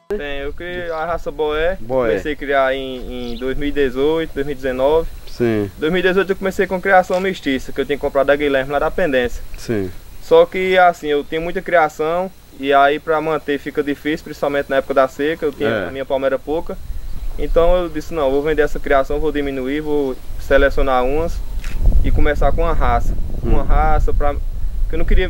Tem, eu criei a raça Boé. Boé. Comecei a criar em 2018, 2019. Sim. Em 2018 eu comecei com criação mestiça, que eu tinha comprado da Guilherme lá da Pendência. Sim. Só que assim, eu tenho muita criação e aí para manter fica difícil, principalmente na época da seca, a minha palma era pouca. Então eu disse, não, vou vender essa criação, vou diminuir, vou selecionar umas e começar com uma raça. Uma raça para que eu não queria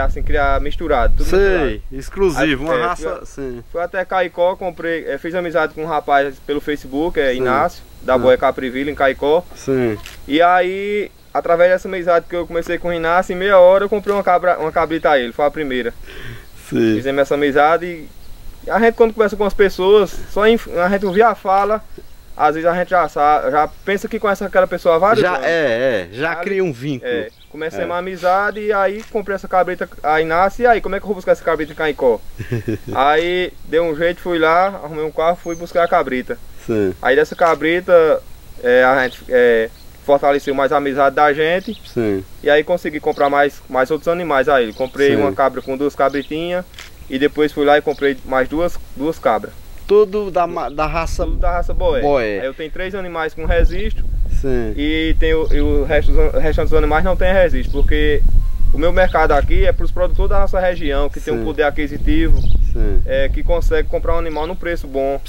assim, criar misturado, tudo misturado. Exclusivo, Aí, uma raça, sim. Fui até Caicó, comprei, fiz amizade com um rapaz pelo Facebook, Inácio, da Boé Capriville, em Caicó. Sim. E aí, através dessa amizade que eu comecei com o Inácio, em meia hora eu comprei uma cabrita a ele, foi a primeira. Sim. Fizemos essa amizade e a gente quando conversa com as pessoas, a gente ouvir a fala, às vezes a gente já pensa que conhece aquela pessoa há vários anos. Já cria um vínculo. Comecei uma amizade e aí comprei essa cabrita a Inácio, e aí como é que eu vou buscar essa cabrita em Caicó? Aí deu um jeito, fui lá, arrumei um carro, fui buscar a cabrita. Sim. Aí dessa cabrita a gente fortaleceu mais a amizade da gente. Sim. E aí consegui comprar mais outros animais a ele. Comprei uma cabra com 2 cabritinhas e depois fui lá e comprei mais duas cabras. Tudo da raça Boé. Aí eu tenho 3 animais com registro. Sim. E o resto dos animais não tem registro, porque o meu mercado aqui é para os produtores da nossa região, que tem um poder aquisitivo, que consegue comprar um animal num preço bom.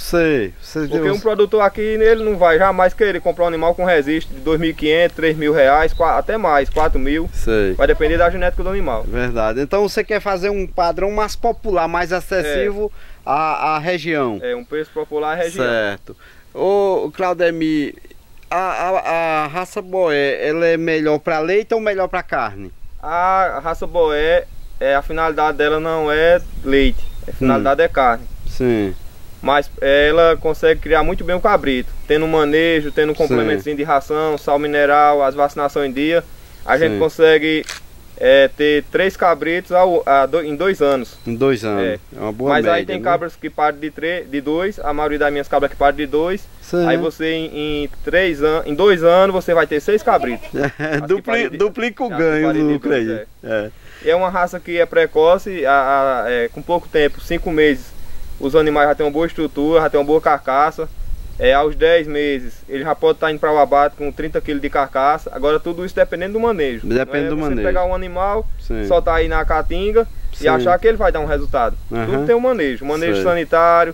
Porque um produtor aqui, ele não vai jamais querer comprar um animal com registro de R$2.500, R$3.000, até mais, R$4.000. Vai depender da genética do animal. Verdade. Então você quer fazer um padrão mais popular, mais acessível à região. Um preço popular à região. Certo. Ô, Claudemir, a raça Boé, ela é melhor para leite ou melhor para carne? A raça Boé, a finalidade dela não é leite, a finalidade é carne. Sim. Mas ela consegue criar muito bem o cabrito, tendo manejo, tendo um complementozinho de ração, sal mineral, as vacinações em dia. A gente consegue ter 3 cabritos em 2 anos. Em 2 anos, é uma boa média. Mas aí tem cabras que param de 2, a maioria das minhas cabras que param de 2. Aí você em 2 anos você vai ter 6 cabritos. Duplica o ganho do lucro aí. É uma raça que é precoce, com pouco tempo, 5 meses, os animais já têm uma boa estrutura, já têm uma boa carcaça. Aos 10 meses ele já pode estar indo para o abate com 30 kg de carcaça. Agora tudo isso dependendo do manejo. Depende do manejo. Você pegar um animal, soltar aí na caatinga e achar que ele vai dar um resultado. Tudo tem um manejo. Manejo sanitário,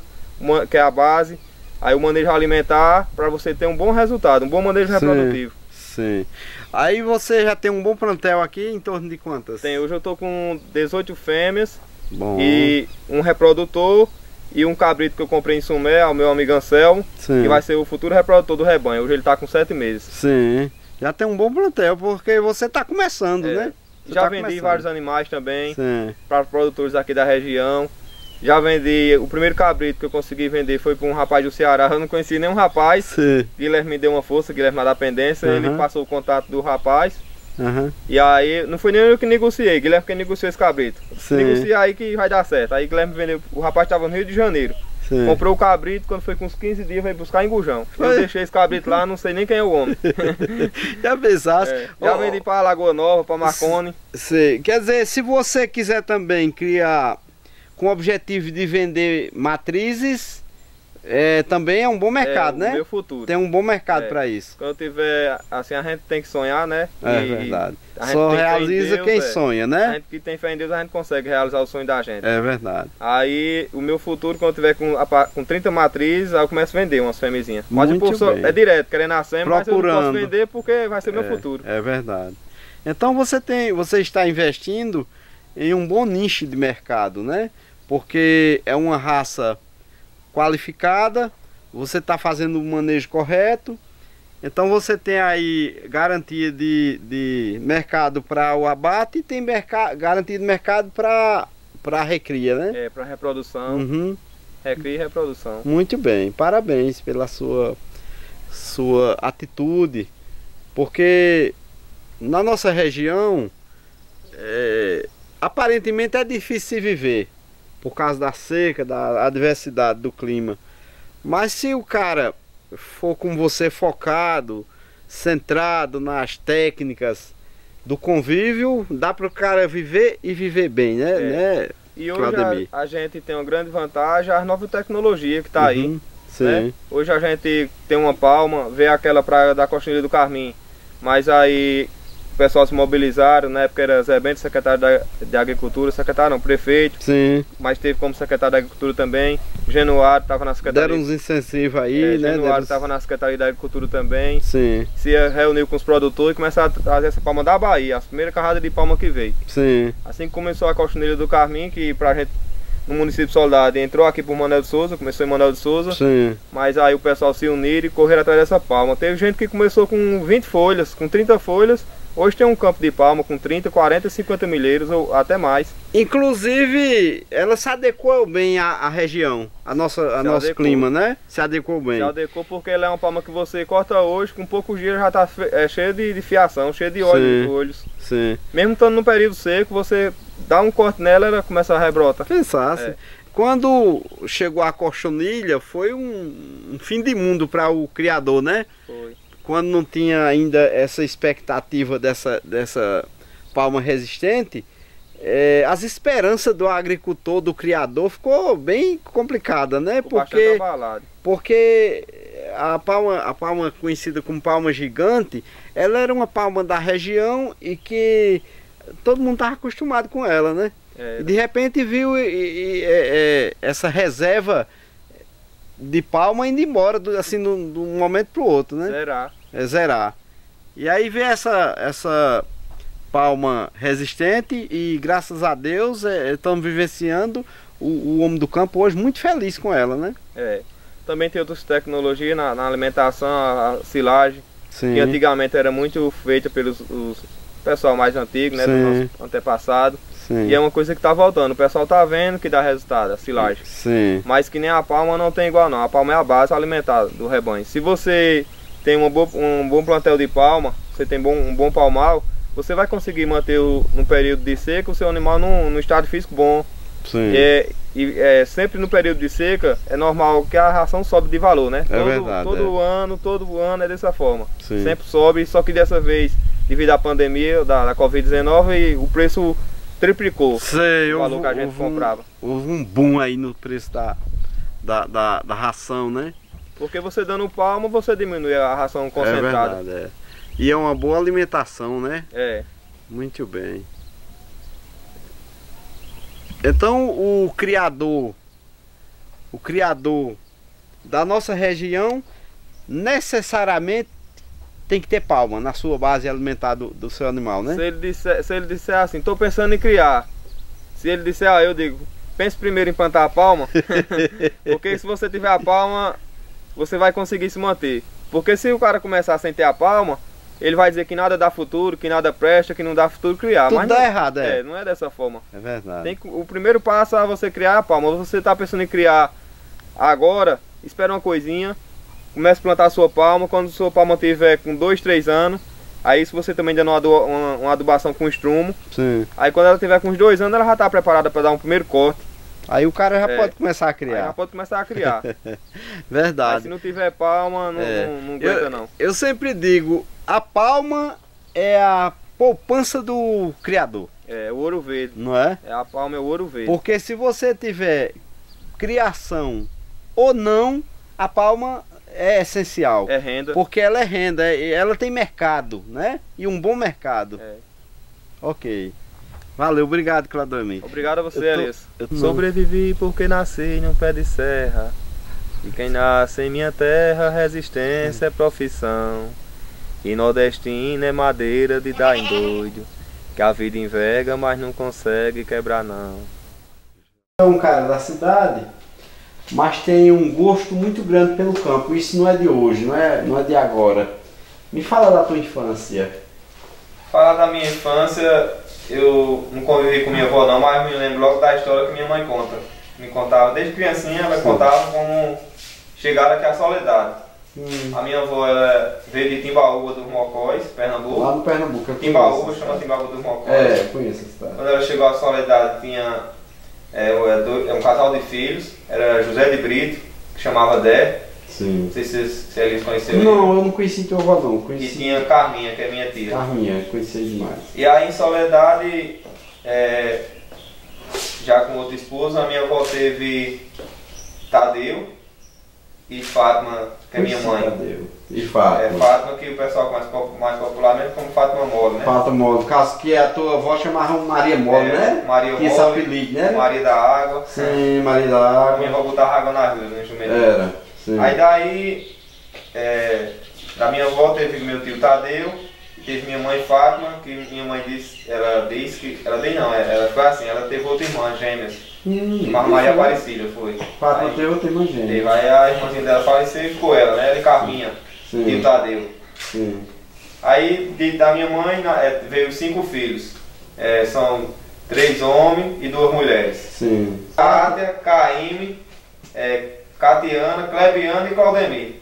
que é a base. Aí o manejo alimentar, para você ter um bom resultado, um bom manejo reprodutivo. Sim. Aí você já tem um bom plantel aqui, em torno de quantas? Hoje eu estou com 18 fêmeas e um reprodutor. E um cabrito que eu comprei em Sumé, ao meu amigo Anselmo, que vai ser o futuro reprodutor do rebanho. Hoje ele está com 7 meses. Sim, já tem um bom plantel, porque você está começando, né? Já vendi vários animais também para produtores aqui da região. Já vendi, o primeiro cabrito que eu consegui vender foi para um rapaz do Ceará. Eu não conhecia nenhum rapaz. Guilherme me deu uma força, Guilherme lá da Pendência. Ele passou o contato do rapaz. E aí, não foi nem eu que negociei, Guilherme que negociou esse cabrito. Negocia aí que vai dar certo. Aí Guilherme vendeu, o rapaz estava no Rio de Janeiro. Comprou o cabrito, quando foi com uns 15 dias, veio buscar em Gujão. Eu deixei esse cabrito lá, não sei nem quem é o homem. Já pensaste? Já vendi para Lagoa Nova, para Marconi. Quer dizer, se você quiser também criar com o objetivo de vender matrizes, também é um bom mercado, né? Meu futuro. Tem um bom mercado para isso. Quando tiver, assim, a gente tem que sonhar, né? Verdade. Só realiza quem sonha, né? A gente que tem fé em Deus, a gente consegue realizar o sonho da gente. É verdade. Aí, o meu futuro, quando eu tiver com 30 matrizes, aí eu começo a vender umas fêmeazinhas. Mas é direto, querendo a fêmea, mas eu não posso vender porque vai ser meu futuro. É verdade. Então você está investindo em um bom nicho de mercado, né? Porque é uma raça qualificada, você está fazendo o manejo correto, então você tem aí garantia de mercado para o abate e tem garantia de mercado para a recria, né? Para reprodução, recria e reprodução. Muito bem, parabéns pela sua atitude, porque na nossa região aparentemente é difícil se viver por causa da seca, da adversidade do clima. Mas se o cara for com você focado, centrado nas técnicas do convívio, dá para o cara viver e viver bem, né? E hoje a gente tem uma grande vantagem, as novas tecnologias que está aí. Sim. Né? Hoje a gente tem uma palma, vê aquela praia da Coxilha do Carmim, mas aí o pessoal se mobilizaram, na época era Zé Bento, secretário de Agricultura, secretário não, prefeito, sim, mas teve como secretário de Agricultura também, Genuário estava na Secretaria. Deram uns incentivos aí, né? Genuário estava na Secretaria de Agricultura também. Sim. Se reuniu com os produtores e começaram a trazer essa palma da Bahia, a primeira carrada de palma que veio. Sim. Assim que começou a Coxilha do Carmim, que pra gente no município de Soledade entrou aqui por Manuel de Souza, começou em Manuel de Souza. Sim. Mas aí o pessoal se uniram e correram atrás dessa palma. Teve gente que começou com 20 folhas, com 30 folhas. Hoje tem um campo de palma com 30, 40, 50 milheiros ou até mais. Inclusive, ela se adequou bem à região, a nosso clima, né? Se adequou bem. Se adequou porque ela é uma palma que você corta hoje, com poucos dias já está cheia de fiação, cheia de óleo nos folhos. Sim. Mesmo estando no período seco, você dá um corte nela, ela começa a rebrota. Pensasse. Quando chegou a cochonilha, foi um fim de mundo para o criador, né? Foi. Quando não tinha ainda essa expectativa dessa palma resistente, as esperanças do agricultor, do criador, ficou bem complicada, né? Porque a palma conhecida como palma gigante, ela era uma palma da região e que todo mundo estava acostumado com ela, né? E de repente viu essa reserva de palma indo embora, assim, de um momento para o outro, né? Zerar. E aí vem essa palma resistente e graças a Deus estamos vivenciando o homem do campo hoje muito feliz com ela, né? Também tem outras tecnologias na alimentação, a silagem, sim, que antigamente era muito feita pelos pessoal mais antigo, né? Do nosso antepassado. Sim. E é uma coisa que está voltando, o pessoal está vendo que dá resultado, a silagem. Sim. Mas que nem a palma não tem igual não, a palma é a base alimentar do rebanho. Se você tem um bom plantel de palma, você tem um bom palmal, você vai conseguir manter no período de seca o seu animal num estado físico bom. Sim. Sempre no período de seca é normal que a ração sobe de valor, né? Todo ano é dessa forma. Sim. Sempre sobe, só que dessa vez, devido à pandemia da Covid-19, o preço triplicou. Sei, o valor que a gente comprava. Houve um boom aí no preço da ração, né? Porque você dando palma, você diminui a ração concentrada. É verdade, E é uma boa alimentação, né? Muito bem. Então o criador da nossa região necessariamente tem que ter palma na sua base alimentar do seu animal, né? Se ele disser assim, estou pensando em criar. Se ele disser, eu digo, pense primeiro em plantar a palma. Porque se você tiver a palma, você vai conseguir se manter. Porque se o cara começar sem ter a palma, ele vai dizer que nada dá futuro, que nada presta, que não dá futuro criar. Tudo mas dá não, errado, não é dessa forma. É verdade. O primeiro passo é você criar a palma. Você está pensando em criar agora, espera uma coisinha, comece a plantar a sua palma. Quando a sua palma tiver com 2, 3 anos, aí se você também der uma adubação com estrumo, sim, aí quando ela tiver com uns 2 anos, ela já está preparada para dar um primeiro corte. Aí o cara já pode começar a criar. Aí já pode começar a criar. Verdade. Mas se não tiver palma, não aguenta não. Eu sempre digo, a palma é a poupança do criador. É o ouro verde. Não é? A palma é o ouro verde. Porque se você tiver criação ou não, a palma é essencial. É renda. Porque ela é renda, ela tem mercado, né? E um bom mercado. Ok. Valeu, obrigado, Claudemir. Obrigado a você, Elias. Sobrevivi porque nasci em um pé de serra. E quem nasce em minha terra, resistência é profissão. E nordestino é madeira de dar em doido. Que a vida enverga, mas não consegue quebrar não. É um cara da cidade, mas tem um gosto muito grande pelo campo. Isso não é de hoje, não é de agora. Me fala da tua infância. Falar da minha infância, eu não convivi com minha avó não, mas me lembro logo da história que minha mãe conta. Me contava desde criancinha, ela contava como chegaram aqui a Soledade. A minha avó veio de Timbaúba dos Mocós, Pernambuco. Lá no Pernambuco. Timbaúba, chama Timbaúba dos Mocós. Conheço essa cidade. Quando ela chegou à Soledade, tinha um casal de filhos, era José de Brito, que chamava Dé. Sim. Não sei se eles conheceram. Não, eu não conheci teu avó não. E tinha Carminha, que é minha tia. Carminha, conheci demais. E aí em Soledade, já com outra esposa. A minha avó teve Tadeu e Fátima, que é minha mãe. Tadeu e Fátima. É Fátima, que o pessoal conhece mais popularmente como Fátima Mole, né? Fátima Mole, caso que a tua avó chamava Maria Mole, né? Maria Mole. Esse apelido, né? Maria da Água. Sim, Maria da Água. Minha avó botava água na rua, no jumento. Era, sim. Aí daí, da minha avó teve meu tio Tadeu, e teve minha mãe Fátima, que minha mãe disse, ela foi assim, ela teve outra irmã, gêmeas. Maria Aparecida foi. Fátima teve outra irmã gêmea. Teve, aí a irmãzinha dela faleceu e ficou ela, né? Ela e Carminha, tio Tadeu. Sim. Aí da minha mãe veio 5 filhos. São 3 homens e 2 mulheres. Sim. Cátia, Caíme, Catiana, Clebiana e Claudemir.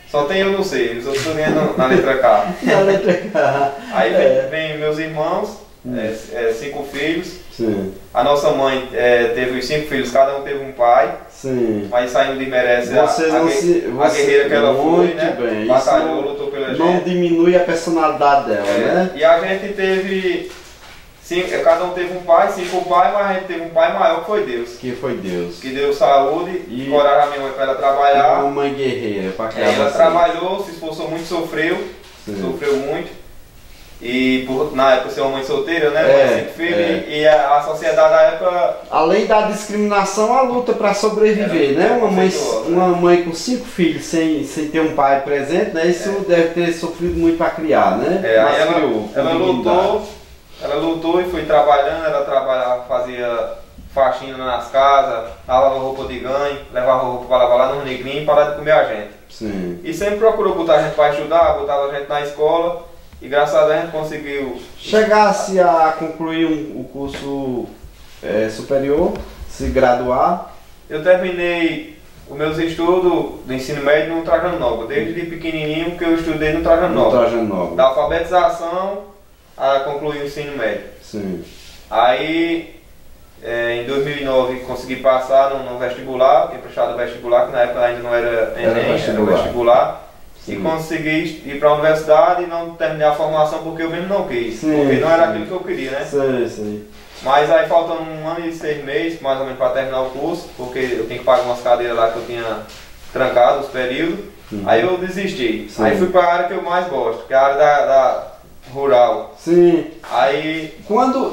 Só tem eu não sei, os outros estão na letra K. Na letra K. Aí vem meus irmãos, 5 filhos. Sim. A nossa mãe teve os 5 filhos, cada um teve um pai. Sim. Mas saindo de merece a guerreira que ela foi, né? Bem. Batalhou, lutou pela gente. Não diminui a personalidade dela, né? E a gente teve... cada um teve um pai, 5 pais, mas a gente teve um pai maior que foi Deus. Que foi Deus. Que deu saúde e coragem a minha mãe para ela trabalhar. Uma mãe guerreira para criar ela trabalhou, se esforçou muito, sofreu muito. E na época ser uma mãe solteira, né? Mãe 5 filhos, e a sociedade da época... Além da discriminação, a luta para sobreviver, né? Uma mãe com 5 filhos sem ter um pai presente, né? Isso deve ter sofrido muito para criar, né? Mas ela lutou e foi trabalhando, ela trabalhava, fazia faxina nas casas, lavava roupa de ganho, levava roupa para lavar lá no Negrinho para de comer a gente. Sim. E sempre procurou botar a gente para estudar, botava a gente na escola e graças a Deus a gente conseguiu... Chegasse a concluir o curso superior, se graduar? Eu terminei os meus estudos do ensino médio no Trajano Nova, desde pequenininho que eu estudei no Trajano Nova. Da alfabetização a concluir o ensino médio. Sim. Aí, em 2009, consegui passar no vestibular, tinha prestado vestibular, que na época ainda não era Enem, era vestibular. Sim. E consegui ir para a universidade e não terminei a formação porque eu mesmo não quis. Sim, porque não era aquilo que eu queria, né? Sim. Mas aí faltando 1 ano e 6 meses, mais ou menos, para terminar o curso, porque eu tinha que pagar umas cadeiras lá que eu tinha trancado os períodos. Aí eu desisti. Sim. Aí fui para a área que eu mais gosto, que é a área da rural. Sim. Aí...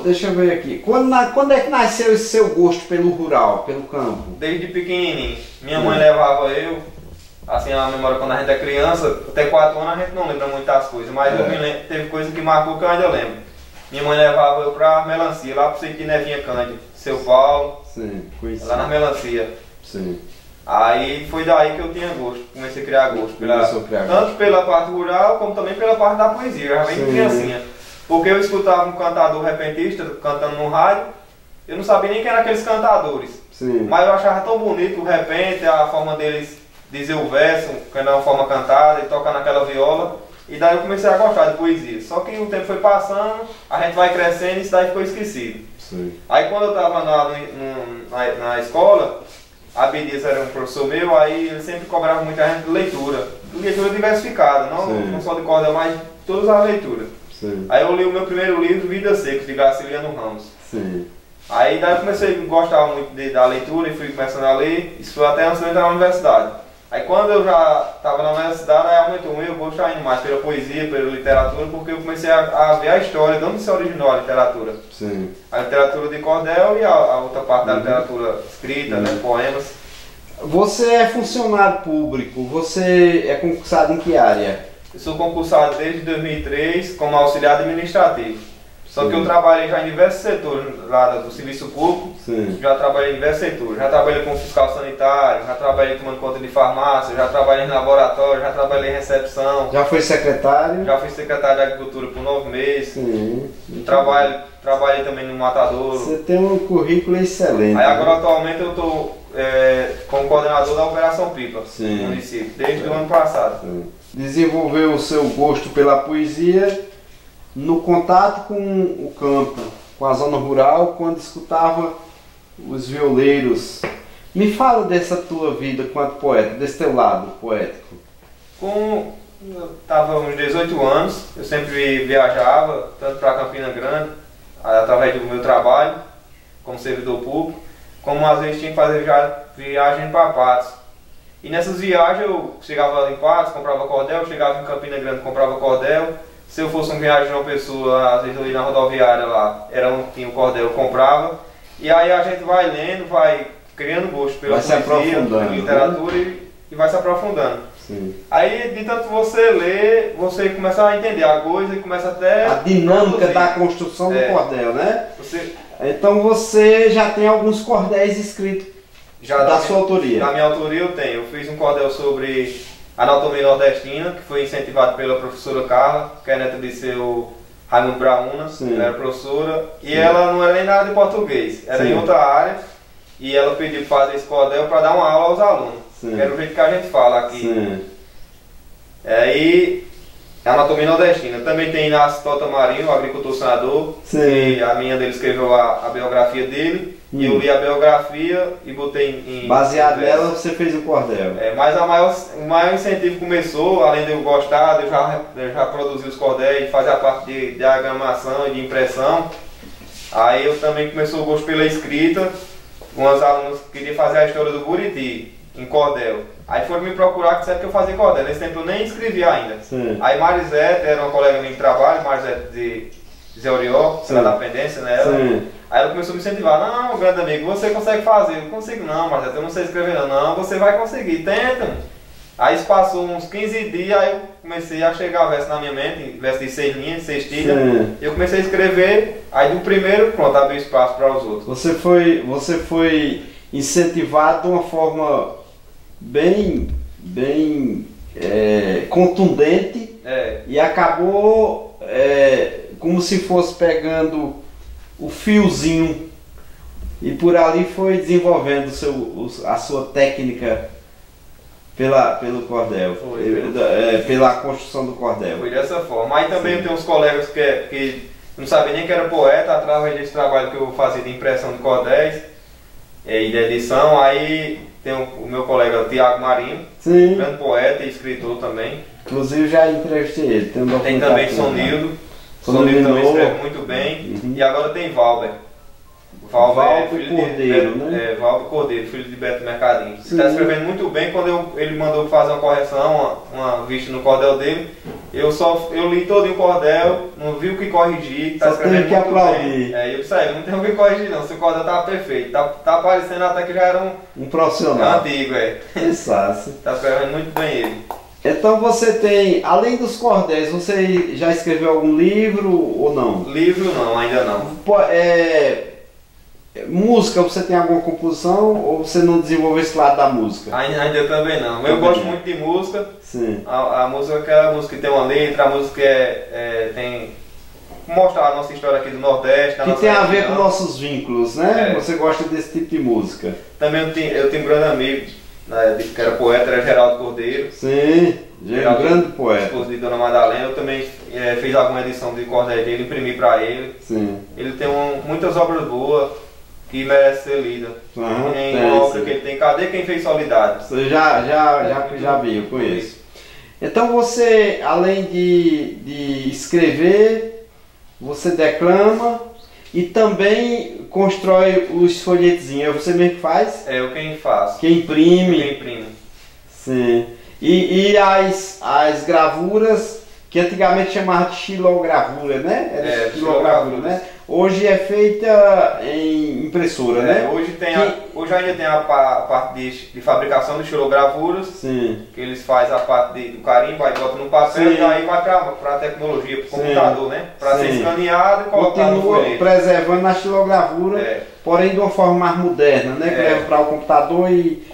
Deixa eu ver aqui. Quando é que nasceu esse seu gosto pelo rural, pelo campo? Desde pequenininho. Minha mãe levava eu, assim, a memória quando a gente é criança, até 4 anos a gente não lembra muitas coisas, mas eu me lembro, teve coisa que marcou que eu ainda lembro. Minha mãe levava eu pra melancia, lá pro sítio de Nevinha Cândido, Seu Paulo. Sim, conheci. Lá na melancia. Sim. Aí foi daí que eu tinha gosto, comecei a criar gosto. Tanto pela parte rural, como também pela parte da poesia, já vem de criancinha. Porque eu escutava um cantador repentista cantando no rádio, eu não sabia nem quem eram aqueles cantadores. Sim. Mas eu achava tão bonito o repente, a forma deles dizer o verso, que era uma forma cantada, e tocar naquela viola. E daí eu comecei a gostar de poesia. Só que o tempo foi passando, a gente vai crescendo e isso daí ficou esquecido. Sim. Aí quando eu estava na escola, a Abdias era um professor meu, aí ele sempre cobrava muita gente de leitura. Leitura diversificada, não só de cordel, mas todas as leituras. Sim. Aí eu li o meu primeiro livro, Vida Seca, de Graciliano Ramos. Sim. Aí daí eu comecei a gostar muito da leitura e fui começando a ler. Isso foi até antes de eu entrar na universidade. Aí quando eu já estava na universidade, aí aumentou o meu gosto ainda mais pela poesia, pela literatura, porque eu comecei a ver a história, de onde se originou a literatura. Sim. A literatura de cordel e a outra parte da literatura escrita, né, poemas. Você é funcionário público, você é concursado em que área? Eu sou concursado desde 2003 como auxiliar administrativo. Só que eu trabalhei já em diversos setores lá do serviço público. Sim. Já trabalhei em diversos setores. Já trabalhei como fiscal sanitário, já trabalhei tomando conta de farmácia, já trabalhei em laboratório, já trabalhei em recepção. Já foi secretário? Já fui secretário de agricultura por 9 meses. Sim. Trabalhei também no matadouro. Você tem um currículo excelente. Aí agora atualmente eu estou como coordenador da Operação Pipa no município, desde o ano passado. Sim. Desenvolveu o seu gosto pela poesia no contato com o campo, com a zona rural, quando escutava os violeiros. Me fala dessa tua vida quanto poeta, desse teu lado poético. Eu estava uns 18 anos, eu sempre viajava, tanto para Campina Grande, através do meu trabalho, como como servidor público, como às vezes tinha que fazer viagem para Patos. E nessas viagens eu chegava em Patos, comprava cordel, chegava em Campina Grande, comprava cordel. Se eu fosse uma viagem de uma pessoa, às vezes eu ia na rodoviária lá, tinha um cordel, eu comprava. E aí a gente vai lendo, vai criando gosto pela poesia, pela literatura, né? e vai se aprofundando. Sim. Aí de tanto você ler, você começa a entender a coisa e começa até... A dinâmica da construção do cordel, né? Então você já tem alguns cordéis escritos da sua autoria? Da minha autoria eu tenho. Eu fiz um cordel sobre anatomia nordestina, que foi incentivado pela professora Carla, que é neta de seu Raimundo Brauna, ela era professora, e ela não era nem nada de português, era em outra área, e ela pediu para fazer esse cordel para dar uma aula aos alunos. Que era o jeito que a gente fala aqui. Aí, anatomia nordestina. Também tem Inácio Tota Marinho, o agricultor sonhador, que a minha dele escreveu a biografia dele, e eu li a biografia e botei em... Baseado nela, você fez o cordel. Mas o maior incentivo começou, além de eu gostar, eu já produzi os cordéis, fazia a parte de diagramação e de impressão. Aí eu também começou o gosto pela escrita. Umas alunas queriam fazer a história do Buriti em cordel. Aí foram me procurar que disseram que eu fazia cordel. Nesse tempo eu nem escrevi ainda. Aí Marisete, era uma colega minha de trabalho, Marisete de Zé Orió, ela da pendência, né? Aí ela começou a me incentivar. Não, grande amigo, você consegue fazer. Eu não consigo não, Marisete, eu não sei escrever não. Não, você vai conseguir, tenta. Aí isso passou uns 15 dias, aí eu comecei a chegar a verso na minha mente, verso de 6 linhas, 6 tiras. Eu comecei a escrever, aí do primeiro, pronto, abriu espaço para os outros. Você foi incentivado de uma forma bem contundente e acabou como se fosse pegando o fiozinho e por ali foi desenvolvendo a sua técnica pelo cordel, pela construção do cordel. Foi dessa forma. Aí também eu tenho uns colegas que não sabiam nem que era poeta, através desse trabalho que eu fazia de impressão de cordéis e de edição. Aí tem o meu colega Tiago Marinho, grande poeta e escritor também. Inclusive já entrevistei ele. Tem também Sonildo. Sonildo também escreve muito bem. E agora tem Valber. Valber Cordeiro, né? Valber Cordeiro, filho de Beto Mercadinho. Ele está escrevendo muito bem. Quando ele mandou fazer uma correção, uma vista no cordel dele, eu li todo o cordel, não vi o que corrigir, está escrevendo muito bem. Eu disse, não tem o que corrigir não, seu cordel está perfeito, tá parecendo até que já era um profissional. Antigo, Está escrevendo muito bem ele. Então você tem, além dos cordéis, você já escreveu algum livro ou não? Livro não, ainda não. Música, você tem alguma composição ou você não desenvolveu esse lado da música? Ainda também não. Eu gosto muito de música. A música é aquela música que tem uma letra, a música tem... mostrar a nossa história aqui do Nordeste. Que tem a ver com nossos vínculos, né? Você gosta desse tipo de música. Também eu tenho um grande amigo, que era poeta, era Geraldo Cordeiro. Um grande poeta. Esposo de Dona Madalena. Eu também fiz alguma edição de cordéis dele, imprimi para ele. Ele tem muitas obras boas que merece ser lida. Tem uma obra que ele tem, Cadê Quem Fez Solidariedade? Você já vi, eu conheço. Então você, além de escrever, você declama e também constrói os folhetezinhos. É você mesmo que faz? Eu quem faço. Quem imprime? Quem imprime. Sim. E as gravuras, que antigamente chamava de xilogravura, né? Era xilogravura, né? Hoje é feita em impressora, né? Hoje ainda tem a parte de fabricação de xilogravuras, que eles fazem a parte do carimbo, aí botam no papel e aí vai para a tecnologia, para o computador, né? Para ser escaneado e colocar no folheto. Preservando a xilogravura, porém de uma forma mais moderna, né? Que leva para o computador e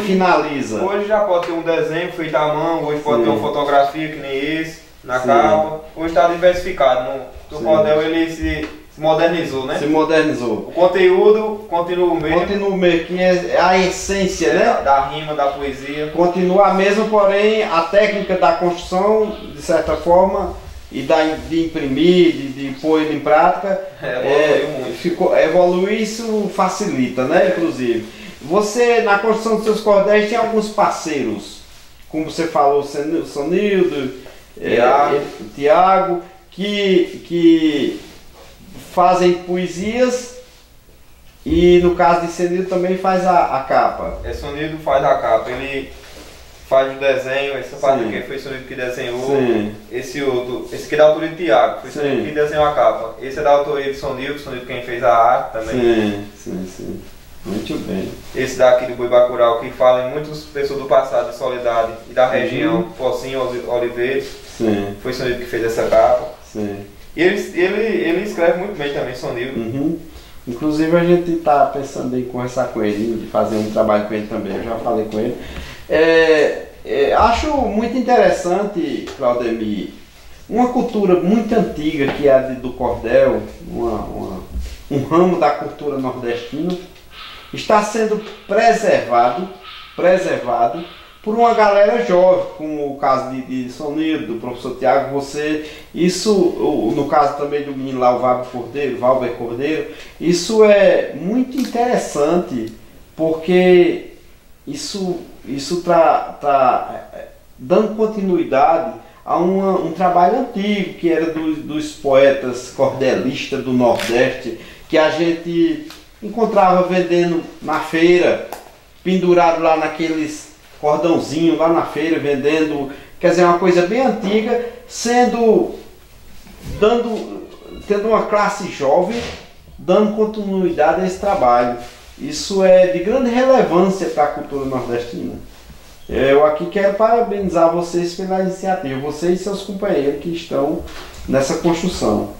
finaliza. Hoje já pode ter um desenho feito à mão, hoje pode ter uma fotografia que nem esse, na capa. Hoje está diversificado. O cordel ele se modernizou, né? Se modernizou. O conteúdo continua o mesmo. Continua o mesmo, que é a essência, né? Da rima, da poesia. Continua a mesma, porém a técnica da construção, de certa forma, e de imprimir, de pôr ele em prática, evolui, isso facilita, né? Inclusive. Você, na construção dos seus cordéis, tem alguns parceiros, como você falou, Sonildo, Tiago, que fazem poesias E no caso de Sonildo também faz a capa. Sonildo faz a capa, ele faz o desenho, essa parte aqui foi Sonildo que desenhou. Sim. Esse aqui é da autoria de Tiago, foi Sonildo que desenhou a capa. Esse é da autoria de Sonildo quem fez a arte também. Sim. Muito bem. Esse daqui do Boi Bacurau, que fala em muitas pessoas do passado de Soledade e da região, Pocinho, Oliveira. Foi Sonildo que fez essa capa. E ele escreve muito bem também, Sonildo. Inclusive a gente está pensando em conversar com ele, de fazer um trabalho com ele também, eu já falei com ele. Acho muito interessante, Claudemir, uma cultura muito antiga que é a do cordel, um ramo da cultura nordestina, está sendo preservado por uma galera jovem, como o caso de Sonildo, do professor Tiago, no caso também do menino lá, o Valber Cordeiro, isso é muito interessante, porque isso está dando continuidade a um trabalho antigo, que era dos poetas cordelistas do Nordeste, que a gente encontrava vendendo na feira, pendurado lá naqueles cordãozinho lá na feira, vendendo, quer dizer, uma coisa bem antiga, tendo uma classe jovem, dando continuidade a esse trabalho. Isso é de grande relevância para a cultura nordestina. Eu aqui quero parabenizar vocês pela iniciativa, vocês e seus companheiros que estão nessa construção.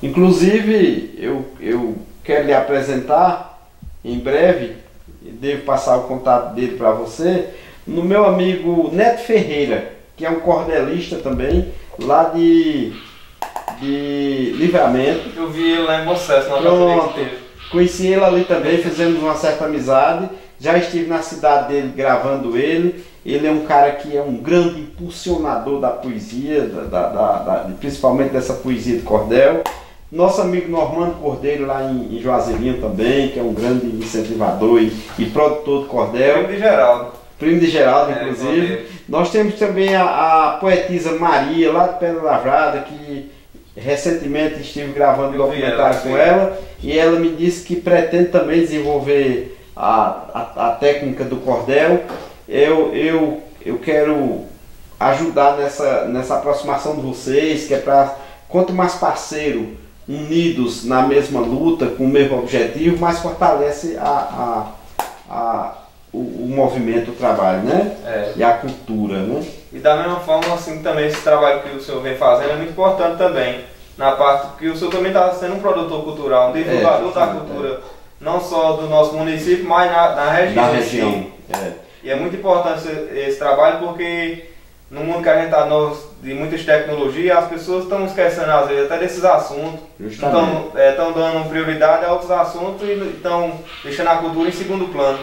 Inclusive, eu quero lhe apresentar em breve, devo passar o contato dele para você, no meu amigo Neto Ferreira, que é um cordelista também, lá de Livramento. Eu vi ele lá em Bossesso, na Pronto, conheci ele ali também, fizemos uma certa amizade, já estive na cidade dele gravando ele. Ele é um cara que é um grande impulsionador da poesia, principalmente dessa poesia de cordel. Nosso amigo Normando Cordeiro lá em Juazeirinho também, que é um grande incentivador e produtor de cordel. Primo de Geraldo, inclusive. Nós temos também a poetisa Maria, lá de Pedra Lavrada, que recentemente estive gravando um documentário com ela, e ela me disse que pretende também desenvolver a técnica do cordel. Eu quero ajudar nessa aproximação de vocês, que é para quanto mais parceiro unidos na mesma luta, com o mesmo objetivo, mais fortalece o movimento, o trabalho, né? E a cultura, né? E da mesma forma, assim, também esse trabalho que o senhor vem fazendo é muito importante também, na parte que o senhor também está sendo um produtor cultural, um divulgador da cultura, não só do nosso município, mas na região. Na região. E é muito importante esse trabalho, porque no mundo que a gente está de muitas tecnologias, as pessoas estão esquecendo às vezes até desses assuntos, estão dando prioridade a outros assuntos e estão deixando a cultura em segundo plano.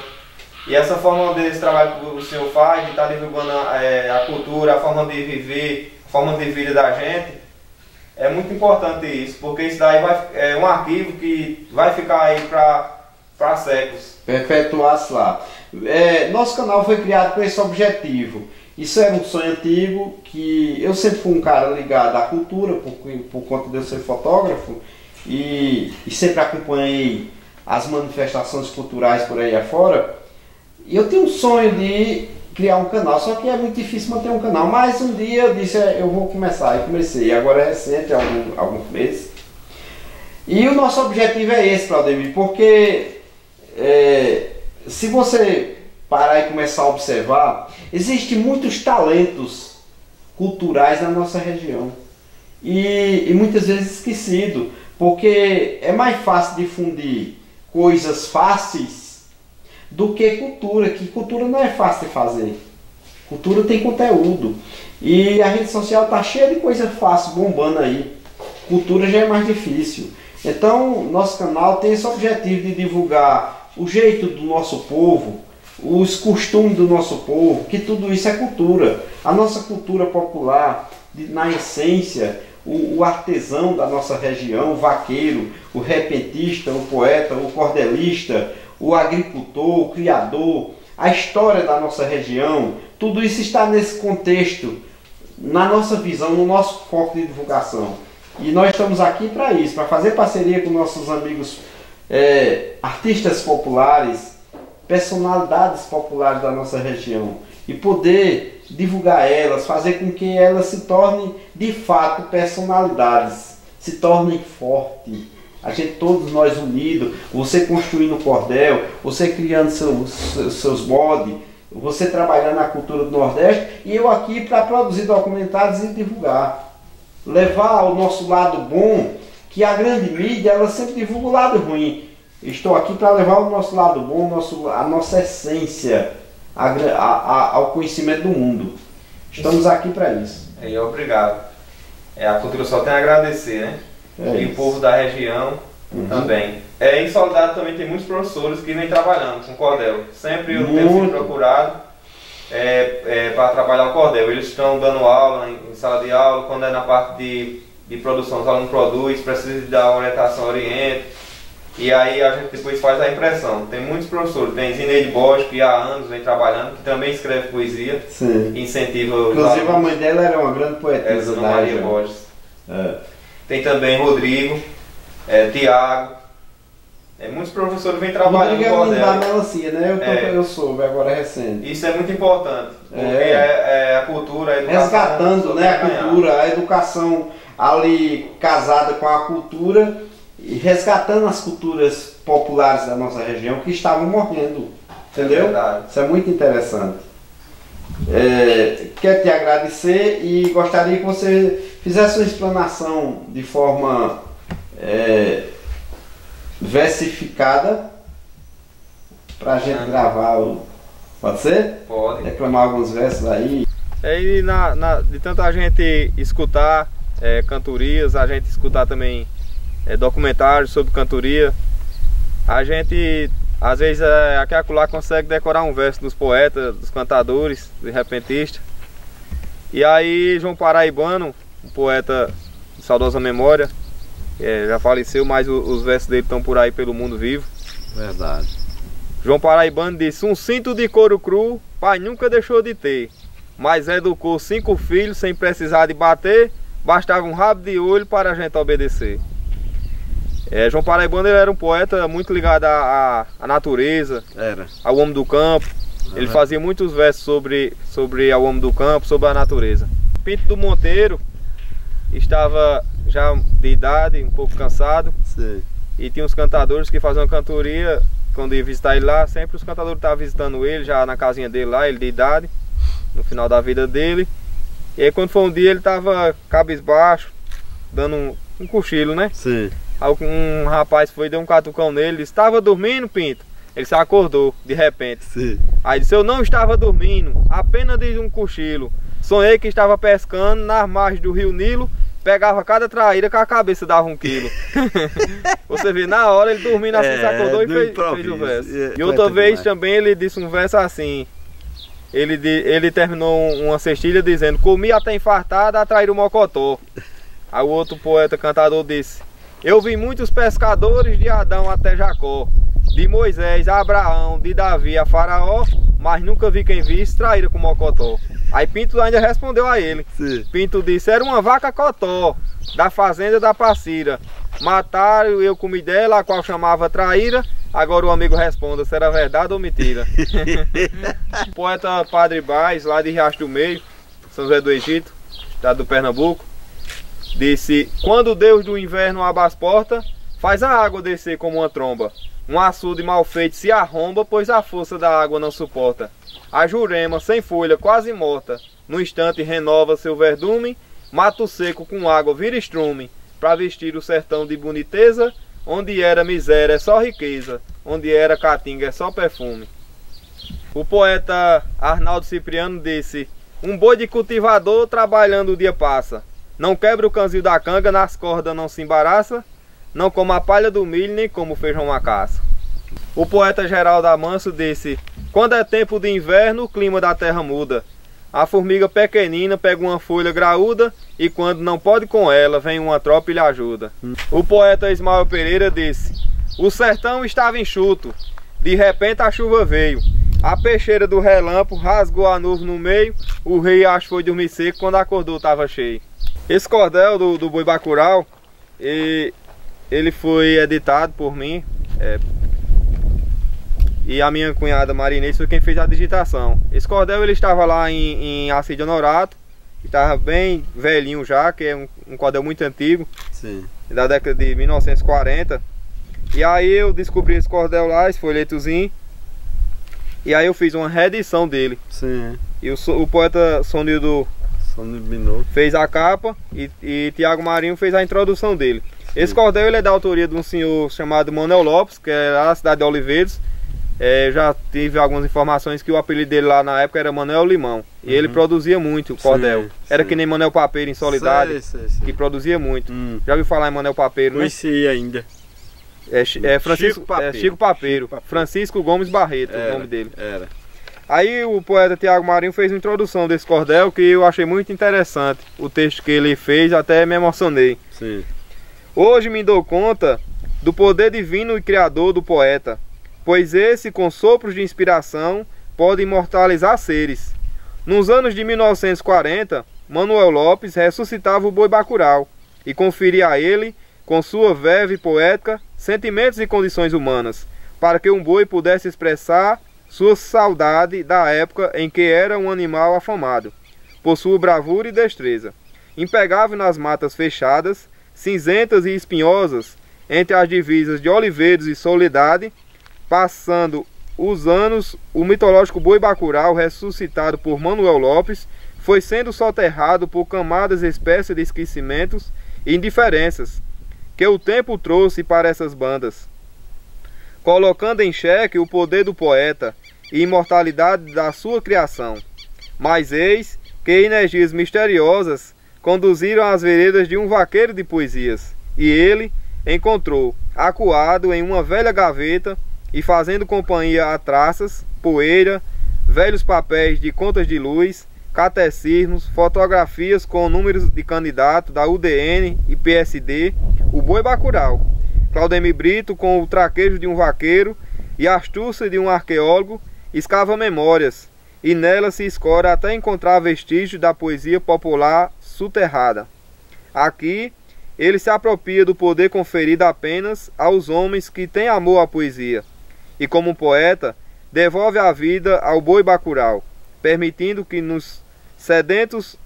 E essa forma desse trabalho que o senhor faz, de estar divulgando a cultura, a forma de viver, a forma de vida da gente, é muito importante isso, porque isso daí é um arquivo que vai ficar aí para séculos. Perpetuar-se lá. Nosso canal foi criado com esse objetivo. Isso era um sonho antigo, que eu sempre fui um cara ligado à cultura, por conta de eu ser fotógrafo, e sempre acompanhei as manifestações culturais por aí afora. E eu tenho um sonho de criar um canal, só que é muito difícil manter um canal. Mas um dia eu disse, eu vou começar, e comecei. Agora é recente, alguns meses. E o nosso objetivo é esse, Claudemir, porque se você parar e começar a observar, existem muitos talentos culturais na nossa região. E muitas vezes esquecido, porque é mais fácil difundir coisas fáceis do que cultura, que cultura não é fácil de fazer. Cultura tem conteúdo. E a rede social está cheia de coisa fácil bombando aí. Cultura já é mais difícil. Então, nosso canal tem esse objetivo de divulgar o jeito do nosso povo, os costumes do nosso povo, que tudo isso é cultura. A nossa cultura popular, na essência, o artesão da nossa região, o vaqueiro, o repentista, o poeta, o cordelista, o agricultor, o criador, a história da nossa região, tudo isso está nesse contexto, na nossa visão, no nosso foco de divulgação. E nós estamos aqui para isso, para fazer parceria com nossos amigos artistas populares, personalidades populares da nossa região e poder divulgar elas, fazer com que elas se tornem de fato personalidades, se tornem fortes. A gente, todos nós unidos, você construindo o cordel, você criando seus bodes, você trabalhando na cultura do Nordeste e eu aqui para produzir documentários e divulgar. Levar o nosso lado bom, que a grande mídia ela sempre divulga o lado ruim. Estou aqui para levar o nosso lado bom, a nossa essência ao conhecimento do mundo. Estamos aqui para isso. Obrigado. A cultura só tem a agradecer, né? E o povo da região também. Em Soledade também tem muitos professores que vêm trabalhando com cordel. Sempre eu tenho sido procurado para trabalhar o cordel. Eles estão dando aula em sala de aula, quando é na parte de produção, os alunos produzem, precisa de dar orientação, orienta. E aí a gente depois faz a impressão. Tem muitos professores, tem Zineide Borges, que há anos vem trabalhando, que também escreve poesia. Sim. Incentiva os Inclusive alunos. A mãe dela era uma grande poetisa. Dona Maria Borges. Tem também Rodrigo, Tiago. Muitos professores vêm trabalhando no cordel. da melancia, né? Eu soube, agora é recente. Isso é muito importante, porque a cultura, a educação... Resgatando, né, a cultura, a educação ali casada com a cultura e resgatando as culturas populares da nossa região que estavam morrendo, entendeu? Isso é muito interessante. Quero te agradecer e gostaria que você fizesse uma explanação de forma versificada para a gente gravar. Pode ser? Pode. Declamar alguns versos aí. E de tanta gente escutar cantorias, a gente escutar também documentários sobre cantoria, a gente às vezes aqui e acolá consegue decorar um verso dos poetas, dos cantadores, dos repentistas. E aí João Paraibano, um poeta de saudosa memória, já faleceu, mas os versos dele estão por aí pelo mundo vivo. Verdade. João Paraibano disse: um cinto de couro cru, pai nunca deixou de ter, mas educou 5 filhos sem precisar de bater, bastava um rabo de olho para a gente obedecer. João Paraibano ele era um poeta muito ligado à natureza, ao homem do campo. Ele fazia muitos versos sobre o homem do campo, sobre a natureza. Pinto do Monteiro estava já de idade, um pouco cansado. Sim. E tinha uns cantadores que faziam cantoria. Quando ia visitar ele lá, sempre os cantadores estavam visitando ele, já na casinha dele lá, ele de idade, no final da vida dele. E aí quando foi um dia ele estava cabisbaixo, dando um cochilo, né? Sim. Aí um rapaz foi, deu um catucão nele, disse: estava dormindo, Pinto? Ele se acordou, de repente. Sim. Aí disse: eu não estava dormindo, apenas de um cochilo. Sonhei que estava pescando nas margens do rio Nilo, pegava cada traíra que a cabeça dava 1 quilo. Você vê, na hora ele dormindo assim, se acordou e fez o verso. E outra vez também ele disse um verso assim. Ele terminou uma cestilha dizendo: comi até infartada, atrair o mocotó. Aí o outro poeta cantador disse: eu vi muitos pescadores de Adão até Jacó, de Moisés a Abraão, de Davi a Faraó, mas nunca vi quem visse traíra com mocotó. Aí Pinto ainda respondeu a ele. Sim. Pinto disse: era uma vaca cotó, da fazenda da Passira. Mataram, eu comi dela, a qual chamava traíra. Agora o amigo responda se era verdade ou mentira. O poeta Padre Baes, lá de Riacho do Meio, São José do Egito, estado do Pernambuco, disse: quando Deus do inverno abre as portas, faz a água descer como uma tromba. Um açude mal feito se arromba, pois a força da água não suporta. A jurema, sem folha, quase morta, no instante renova seu verdume. Mato seco com água vira estrume, para vestir o sertão de boniteza. Onde era miséria é só riqueza, onde era caatinga é só perfume. O poeta Arnaldo Cipriano disse: um boi de cultivador trabalhando o dia passa. Não quebra o canzil da canga, nas cordas não se embaraça. Não como a palha do milho, nem como o feijão macaça. O poeta Geraldo Amanso disse: quando é tempo de inverno, o clima da terra muda. A formiga pequenina pega uma folha graúda, e quando não pode com ela, vem uma tropa e lhe ajuda. O poeta Ismael Pereira disse: o sertão estava enxuto, de repente a chuva veio. A peixeira do relâmpago rasgou a nuvem no meio. O riacho foi dormir seco, quando acordou estava cheio. Esse cordel do Boi Bacurau, ele foi editado por mim, E a minha cunhada Marinês foi quem fez a digitação. Esse cordel ele estava lá em Alcide Honorato, estava bem velhinho já, que é um cordel muito antigo. Sim. Da década de 1940. E aí eu descobri esse cordel lá, esse folhetozinho. E aí eu fiz uma reedição dele. Sim. E o poeta Sonildo fez a capa e Tiago Marinho fez a introdução dele. Sim. Esse cordel ele é da autoria de um senhor chamado Manuel Lopes, que é lá da cidade de Oliveiros. Já tive algumas informações que o apelido dele lá na época era Manuel Limão. E ele produzia muito o cordel. Era que nem Manuel Papeiro em Soledade, que produzia muito. Já ouviu falar em Manuel Papeiro, né? Conheci ainda. Chico Papeiro. Francisco Gomes Barreto, o nome dele. Aí o poeta Tiago Marinho fez uma introdução desse cordel que eu achei muito interessante. O texto que ele fez, até me emocionei. Sim. Hoje me dou conta do poder divino e criador do poeta, pois esse, com sopros de inspiração, pode imortalizar seres. Nos anos de 1940, Manuel Lopes ressuscitava o boi bacural e conferia a ele, com sua verve poética, sentimentos e condições humanas, para que um boi pudesse expressar sua saudade da época em que era um animal afamado, por sua bravura e destreza. Impegável nas matas fechadas, cinzentas e espinhosas, entre as divisas de Oliveiros e Soledade, passando os anos, o mitológico boi bacural, ressuscitado por Manuel Lopes, foi sendo soterrado por camadas espécies de esquecimentos e indiferenças que o tempo trouxe para essas bandas, colocando em xeque o poder do poeta e imortalidade da sua criação. Mas eis que energias misteriosas conduziram às veredas de um vaqueiro de poesias, e ele encontrou, acuado em uma velha gaveta e fazendo companhia a traças, poeira, velhos papéis de contas de luz, catecismos, fotografias com números de candidato da UDN e PSD, o boi bacural, Claudemir Brito com o traquejo de um vaqueiro e a astúcia de um arqueólogo, escava memórias, e nela se escora até encontrar vestígios da poesia popular soterrada. Aqui, ele se apropria do poder conferido apenas aos homens que têm amor à poesia, e como poeta, devolve a vida ao boi bacural, permitindo que nós, sedentos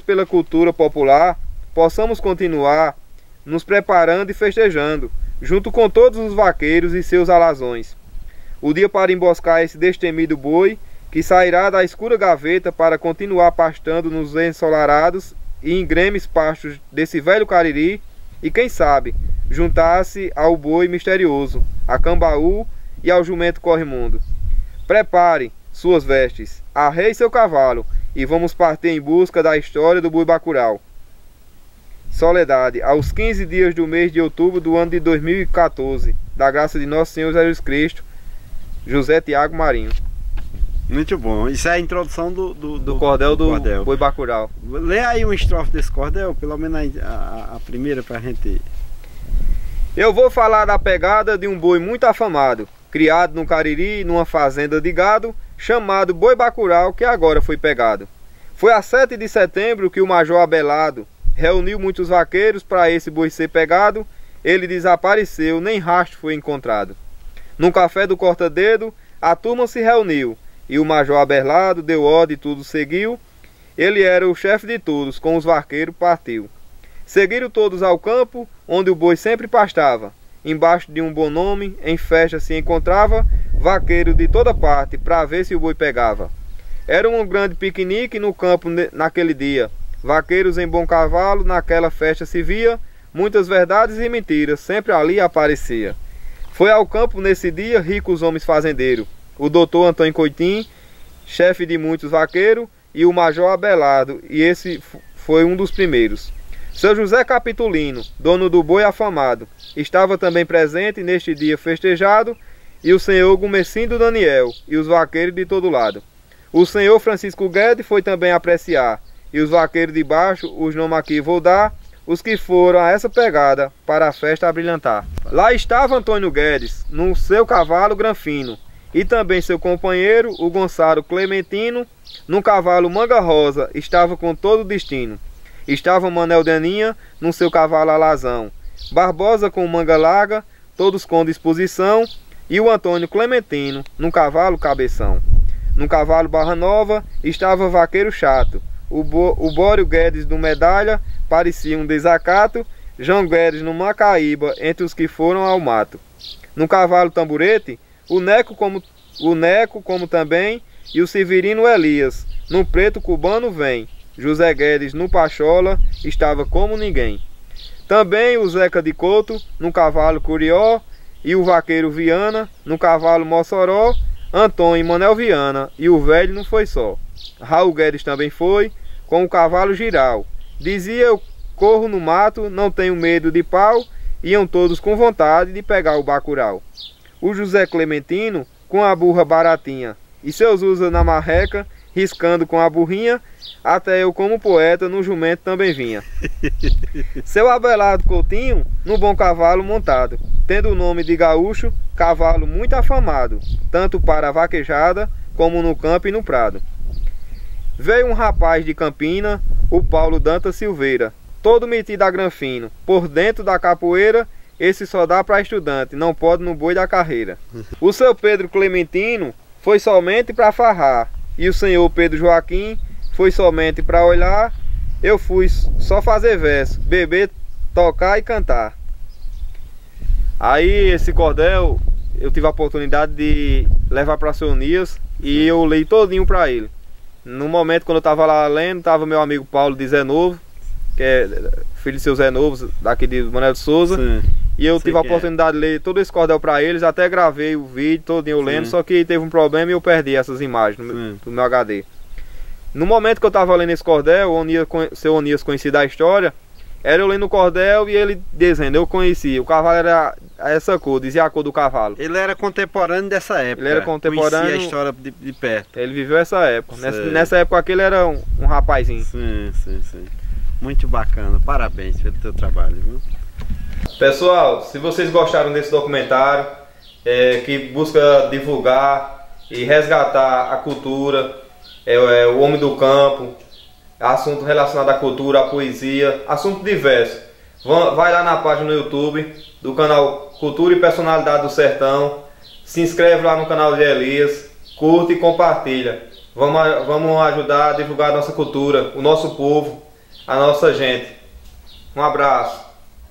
pela cultura popular, possamos continuar nos preparando e festejando, junto com todos os vaqueiros e seus alazões, o dia para emboscar esse destemido boi, que sairá da escura gaveta para continuar pastando nos ensolarados e ingremes pastos desse velho Cariri, e quem sabe, juntar-se ao boi misterioso, a Cambaú e ao jumento corremundo. Prepare suas vestes, arreie seu cavalo, e vamos partir em busca da história do boi bacural. Soledade, aos 15 dias do mês de outubro do ano de 2014, da graça de Nosso Senhor Jesus Cristo, José Tiago Marinho. Muito bom. Isso é a introdução do cordel do boi bacural. Lê aí uma estrofe desse cordel, pelo menos a primeira pra gente. Eu vou falar da pegada de um boi muito afamado, criado no Cariri, numa fazenda de gado, chamado boi bacural, que agora foi pegado. Foi a 7 de setembro que o Major Abelardo reuniu muitos vaqueiros para esse boi ser pegado. Ele desapareceu, nem rastro foi encontrado. Num café do corta-dedo, a turma se reuniu, e o Major Abelardo deu ordem e tudo seguiu. Ele era o chefe de todos, com os vaqueiros partiu. Seguiram todos ao campo, onde o boi sempre pastava. Embaixo de um bom nome, em festa se encontrava, vaqueiro de toda parte, para ver se o boi pegava. Era um grande piquenique no campo naquele dia. Vaqueiros em bom cavalo, naquela festa se via, muitas verdades e mentiras, sempre ali aparecia. Foi ao campo nesse dia ricos homens fazendeiros, o doutor Antônio Coitim, chefe de muitos vaqueiros, e o Major Abelardo, e esse foi um dos primeiros. Seu José Capitulino, dono do boi afamado, estava também presente neste dia festejado, e o senhor Gumecindo Daniel, e os vaqueiros de todo lado. O senhor Francisco Guedes foi também apreciar, e os vaqueiros de baixo, os nomes aqui vou dar, os que foram a essa pegada para a festa abrilhantar. Lá estava Antônio Guedes, no seu cavalo granfino, e também seu companheiro, o Gonçalo Clementino, num cavalo manga rosa, estava com todo o destino. Estava Manel Deninha, no seu cavalo alazão, Barbosa com manga larga, todos com disposição, e o Antônio Clementino, num cavalo cabeção. Num cavalo Barra Nova, estava vaqueiro chato. O Bório Guedes do Medalha parecia um desacato, João Guedes no Macaíba, entre os que foram ao mato. No cavalo Tamburete, o Neco como também, e o Severino Elias, no preto cubano vem. José Guedes no Pachola, estava como ninguém. Também o Zeca de Couto, no cavalo Curió, e o vaqueiro Viana, no cavalo Mossoró, Antônio e Manel Viana, e o velho não foi só. Raul Guedes também foi, com o cavalo Giral. Dizia: eu corro no mato, não tenho medo de pau, iam todos com vontade de pegar o bacural. O José Clementino, com a burra baratinha, e seus usa na marreca, riscando com a burrinha, até eu como poeta no jumento também vinha. Seu Abelardo Coutinho, no bom cavalo montado, tendo o nome de gaúcho, cavalo muito afamado, tanto para a vaquejada, como no campo e no prado. Veio um rapaz de Campina, o Paulo Dantas Silveira, todo metido a granfino, por dentro da capoeira, esse só dá para estudante, não pode no boi da carreira. O seu Pedro Clementino foi somente para farrar, e o senhor Pedro Joaquim foi somente para olhar. Eu fui só fazer verso, beber, tocar e cantar. Aí esse cordel eu tive a oportunidade de levar para o seu Nias e eu li todinho para ele. No momento quando eu estava lá lendo, estava meu amigo Paulo de Zé Novo, que é filho de seu Zé Novo, daqui de Manuel de Souza. Sim. E eu tive a oportunidade de ler todo esse cordel para eles, até gravei o vídeo todinho lendo, só que teve um problema e eu perdi essas imagens no meu HD. No momento que eu estava lendo esse cordel, o seu Onias conhecia da história, era eu lendo o cordel e ele dizendo: eu conheci, o cavalo era essa cor, dizia a cor do cavalo. Ele era contemporâneo dessa época. Ele era contemporâneo. Conhecia a história de perto. Ele viveu essa época. Nessa época aqui ele era um rapazinho. Sim. Muito bacana. Parabéns pelo teu trabalho, viu? Pessoal, se vocês gostaram desse documentário, que busca divulgar e resgatar a cultura, o homem do campo, assunto relacionado à cultura, à poesia, assunto diverso, vai lá na página no YouTube do canal Cultura e Personalidade do Sertão, se inscreve lá no canal de Elias, curte e compartilha. Vamos ajudar a divulgar a nossa cultura, o nosso povo, a nossa gente. Um abraço.